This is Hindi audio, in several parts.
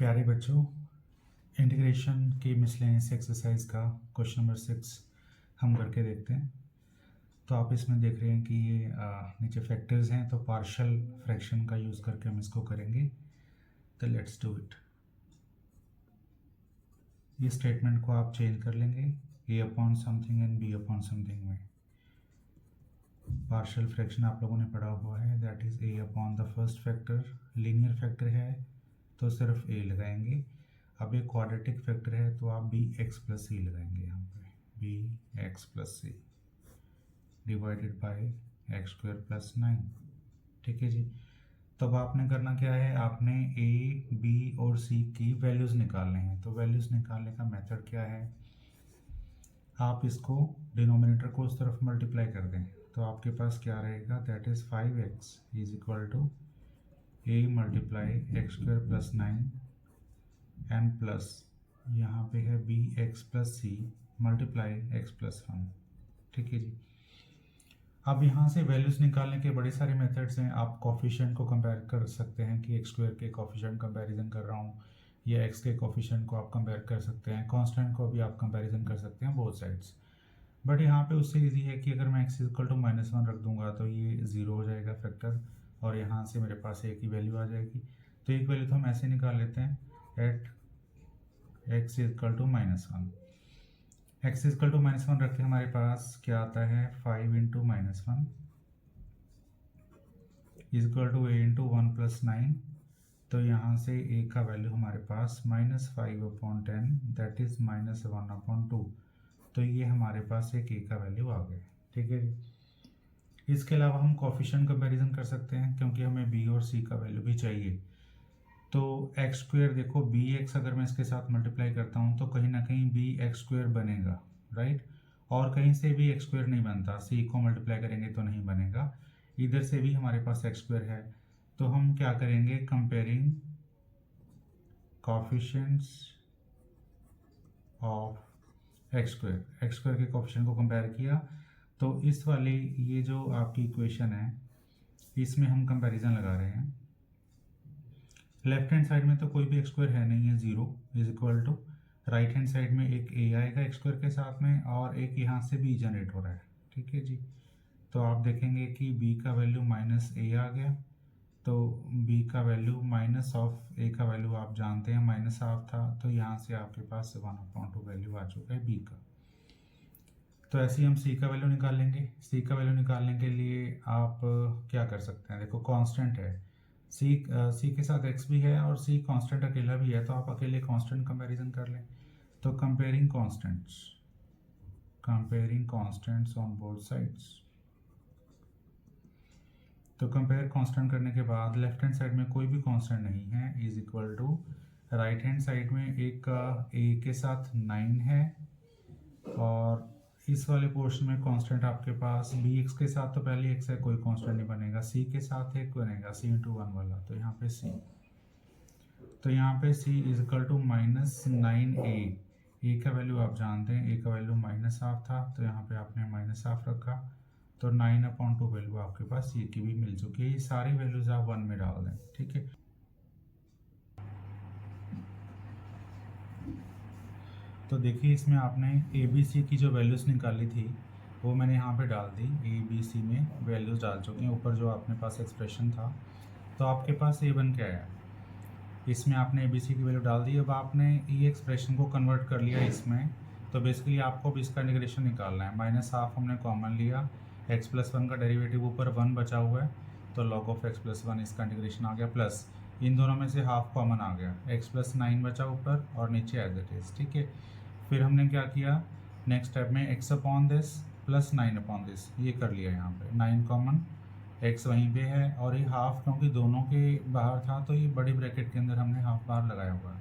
प्यारे बच्चों, इंटीग्रेशन की मिसलेनियस एक्सरसाइज का क्वेश्चन नंबर 6 हम करके देखते हैं। तो आप इसमें देख रहे हैं कि ये नीचे फैक्टर्स हैं, तो पार्शियल फ्रैक्शन का यूज़ करके हम इसको करेंगे। तो लेट्स डू इट। ये स्टेटमेंट को आप चेंज कर लेंगे A upon something and B upon something में। पार्शियल फ्रैक्शन आप लोगों ने पढ़ा हुआ है, that is A upon the first factor. Linear factor है तो सिर्फ ए लगाएंगे। अब एक क्वाड्रेटिक फैक्टर है तो आप बी एक्स प्लस सी लगाएंगे। यहाँ पे B X plus C divided by X square plus 9। ठीक है जी। तब आपने करना क्या है, आपने ए बी और सी की वैल्यूज़ निकालने हैं। तो वैल्यूज़ निकालने का मेथड क्या है, आप इसको डिनोमिनेटर को उस तरफ मल्टीप्लाई कर दें। तो आपके पास क्या रहेगा, that is 5x is equal to A multiply X square plus 9 and plus यहाँ पे है B X plus C multiply X plus 1। ठीक है जी। अब यहाँ से वैल्यूज़ निकालने के बड़े सारे मेथड्स हैं। आप कोफिशिएंट को कंपेयर कर सकते हैं कि एक्स स्क्वायर के कोफिशिएंट कंपैरिजन कर रहा हूँ, या एक्स के कोफिशिएंट को आप कंपेयर कर सकते हैं, कांस्टेंट को भी आप कंपैरिजन कर सकते हैं, बोथ साइड्स। बट यहाँ पे उससे ईजी है कि अगर मैं एक्स इक्वल टू -1 रख दूंगा तो ये 0 हो जाएगा फैक्टर, और यहाँ से मेरे पास एक ही वैल्यू आ जाएगी। तो एक वैल्यू तो हम ऐसे निकाल लेते हैं, at x equal to -1। X equal to -1 रख के हमारे पास क्या आता है, 5 into -1 equal to a into 1 plus 9। तो यहाँ से ए का वैल्यू हमारे पास -5/10 दैट इज़ -1/2। तो ये हमारे पास एक ए का वैल्यू आ गया। ठीक है जी। इसके अलावा हम कोफिशिएंट कंपैरिजन कर सकते हैं, क्योंकि हमें बी और सी का वैल्यू भी चाहिए। तो एक्स स्क्वायर देखो, बी एक्स अगर मैं इसके साथ मल्टीप्लाई करता हूँ तो कहीं ना कहीं बी एक्स स्क्वायर बनेगा, राइट। और कहीं से भी एक्स स्क्वायर नहीं बनता, सी को मल्टीप्लाई करेंगे तो नहीं बनेगा। इधर से भी हमारे पास एक्स स्क्वायर है, तो हम क्या करेंगे, comparing coefficients of x square. X square के कोफिशिएंट को कंपेयर किया, तो इस वाली ये जो आपकी इक्वेशन है इसमें हम कंपैरिजन लगा रहे हैं। लेफ्ट हैंड साइड में तो कोई भी एक्स स्क्वायर है नहीं है, 0 is equal to right hand side में एक ए आएगा एक्स स्क्वायर के साथ में, और एक यहाँ से बी जनरेट हो रहा है। ठीक है जी। तो आप देखेंगे कि बी का वैल्यू माइनस ए आ गया, तो बी का वैल्यू माइनस ऑफ ए का वैल्यू आप जानते हैं माइनस हाफ था, तो यहाँ से आपके पास 1/2 वैल्यू आ चुका है बी का। तो ऐसे ही हम सी का वैल्यू निकाल लेंगे। सी का वैल्यू निकालने के लिए आप क्या कर सकते हैं, देखो कांस्टेंट है, सी के साथ एक्स भी है और सी कांस्टेंट अकेला भी है, तो आप अकेले कांस्टेंट कंपैरिजन कर लें। तो comparing constants on both sides. तो कंपेयर कांस्टेंट करने के बाद लेफ्ट हैंड साइड में कोई भी कांस्टेंट नहीं है, is equal to right hand side में एक ए के साथ 9 है, और इस वाले पोर्शन में कांस्टेंट आपके पास बी एक्स के साथ तो पहले एक्स है, कोई कांस्टेंट नहीं बनेगा। सी के साथ एक बनेगा, सी इंटू 1 वाला, तो यहाँ पे सी। तो यहाँ पे सी इज इक्वल टू -9a। ए का वैल्यू आप जानते हैं, ए का वैल्यू -1/2 था, तो यहाँ पे आपने -1/2 रखा, तो 9/2 वैल्यू आपके पास ये की भी मिल चुकी है। ये सारी वैल्यूज आप 1 में डाल दें। ठीक है। तो देखिए इसमें आपने ए बी सी की जो वैल्यूज़ निकाली थी वो मैंने यहाँ पे डाल दी, ए बी सी में वैल्यूज़ डाल चुके हैं। ऊपर जो आपने पास एक्सप्रेशन था, तो आपके पास ए बन के आया, इसमें आपने ए बी सी की वैल्यू डाल दी। अब आपने ये एक्सप्रेशन को कन्वर्ट कर लिया इसमें, तो बेसिकली आपको भी इसका इंटीग्रेशन निकालना है। -1/2 हमने कॉमन लिया, एक्स प्लस 1 का डेरिवेटिव ऊपर 1 बचा हुआ है, तो log ऑफ एक्स प्लस 1 इसका इंटीग्रेशन आ गया, प्लस इन दोनों में से हाफ कॉमन आ गया, एक्स प्लस 9 बचा ऊपर और नीचे एज इट इज़। ठीक है। फिर हमने क्या किया, नेक्स्ट स्टेप में x upon this plus 9 upon this, ये कर लिया। यहाँ पे 9 कॉमन, x वहीं पे है, और ये हाफ क्योंकि दोनों के बाहर था तो ये बड़ी ब्रैकेट के अंदर हमने हाफ बार लगाया हुआ है।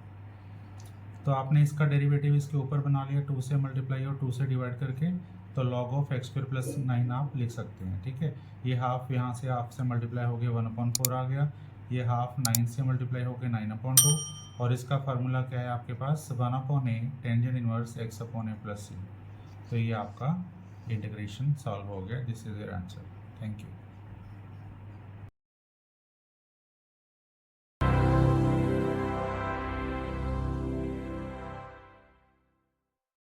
तो आपने इसका डेरिवेटिव इसके ऊपर बना लिया, 2 से मल्टीप्लाई और 2 से डिवाइड करके, तो log of x square plus 9 आप लिख सकते हैं। ठीक है। ये हाफ यहाँ से हाफ से मल्टीप्लाई हो गया, 1/4 आ गया, ये हाफ 9 से मल्टीप्लाई हो गया, 9/2, और इसका फार्मूला क्या है आपके पास, 1/a tangent inverse x upon a plus c। तो ये आपका इंटीग्रेशन सॉल्व हो गया। This is your answer. Thank you.